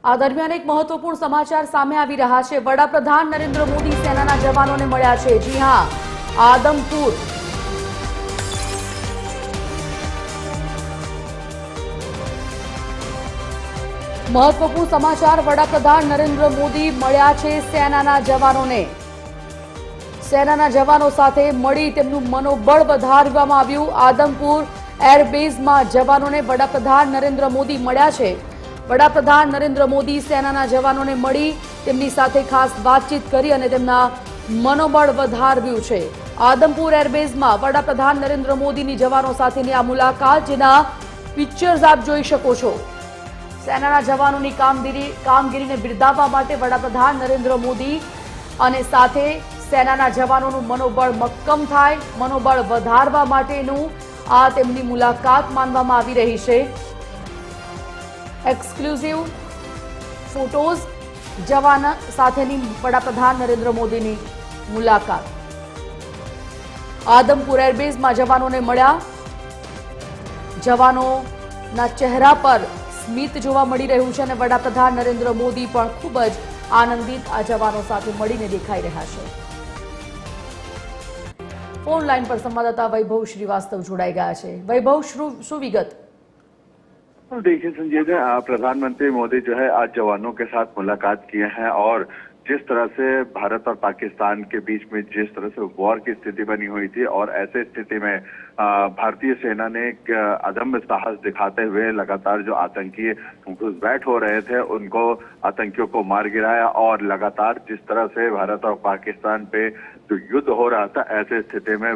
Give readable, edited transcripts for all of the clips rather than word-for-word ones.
આ દરમિયાન એક મહત્વપૂર્ણ સમાચાર સામે આવી રહ્યા છે। વડાપ્રધાન નરેન્દ્ર મોદી સેનાના જવાનોને મળ્યા છે। જી હા, આદમપુર મહત્વપૂર્ણ સમાચાર। વડાપ્રધાન નરેન્દ્ર મોદી મળ્યા છે સેનાના જવાનોને। સેનાના જવાનો સાથે મળી તેમનું મનોબળ વધારવામાં આવ્યું। આદમપુર એરબેઝમાં જવાનોને વડાપ્રધાન નરેન્દ્ર મોદી મળ્યા છે। વડાપ્રધાન નરેન્દ્ર મોદી સેનાના જવાનોને મળી તેમની સાથે ખાસ વાતચીત કરી અને તેમના મનોબળ વધાર્યું છે। આદમપુર એરબેઝમાં વડાપ્રધાન નરેન્દ્ર મોદીની જવાનો સાથેની આ મુલાકાત, જેના પિક્ચર્સ આપ જોઈ શકો છો। સેનાના જવાનોની કામગીરીને બિરદાવવા માટે વડાપ્રધાન નરેન્દ્ર મોદી અને સાથે સેનાના જવાનોનું મનોબળ મક્કમ થાય, મનોબળ વધારવા માટેનું આ તેમની મુલાકાત માનવામાં આવી રહી છે। એક્સક્લુઝિવ ફોટોઝ, જવાન સાથેની વડાપ્રધાન નરેન્દ્ર મોદીની મુલાકાત। આદમપુર એરબેઝમાં જવાનોને મળ્યા। જવાનોના ચહેરા પર સ્મિત જોવા મળી રહ્યું છે અને વડાપ્રધાન નરેન્દ્ર મોદી પણ ખૂબ જ આનંદિત આ જવાનો સાથે મળીને દેખાઈ રહ્યા છે। फोन लाइन पर संवाददाता वैभव श्रीवास्तव जोड़ाई गया है। वैभव, शू विगत? देखिए संजय, प्रधानमंत्री मोदी जो है आज जवानों के साथ मुलाकात किए हैं और जिस तरह से भारत और पाकिस्तान के बीच में जिस तरह से वॉर की स्थिति बनी हुई थी और ऐसे स्थिति में भारतीय सेना ने एक अदम्य साहस दिखाते हुए लगातार जो आतंकी घुसपैठ हो रहे थे उनको, आतंकियों को मार गिराया और लगातार जिस तरह से भारत और पाकिस्तान पे जो युद्ध हो रहा था, ऐसे स्थिति में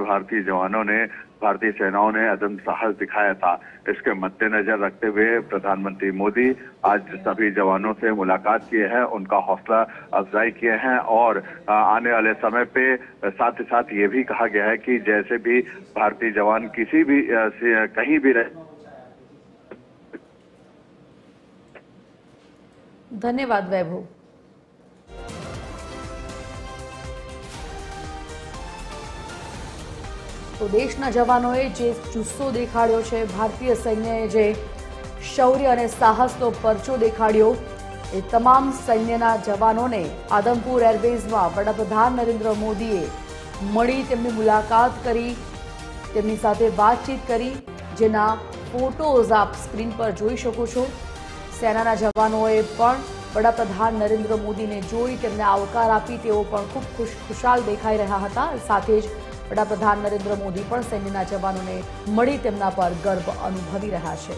भारतीय सेनाओं ने अदम्य साहस दिखाया था। इसके मद्देनजर रखते हुए प्रधानमंत्री मोदी आज सभी जवानों से मुलाकात किए हैं, उनका हौसला अफजाई किए हैं और आने वाले समय पे साथ ही साथ ये भी कहा गया है कि जैसे भी भारतीय जवान किसी भी कहीं भी रहे। धन्यवाद वैभव। तो देशना जवानोए जे जुस्सो देखाड्यो छे, भारतीय सैन्यए जे शौर्य अने साहसनो परचो देखाड्यो, ए तमाम सैन्यना जवानोने आदमपुर एरबेઝમાં वडाप्रधान नरेंद्र मोदीए मળી તેમની મુલાકાત કરી, તેમની સાથે વાતચીત કરી, જેના ફોટોઝ આપ સ્ક્રીન પર જોઈ શકો છો। સેનાના જવાનોએ પણ વડાપ્રધાન નરેન્દ્ર મોદીને જોઈ તેમને આવકાર આપી, તેઓ પણ ખૂબ ખુશાલ દેખાઈ રહ્યા હતા। સાથે જ વડાપ્રધાન નરેન્દ્ર મોદી પણ સૈન્યના જવાનોને મળી તેમના પર ગર્વ અનુભવી રહ્યા છે।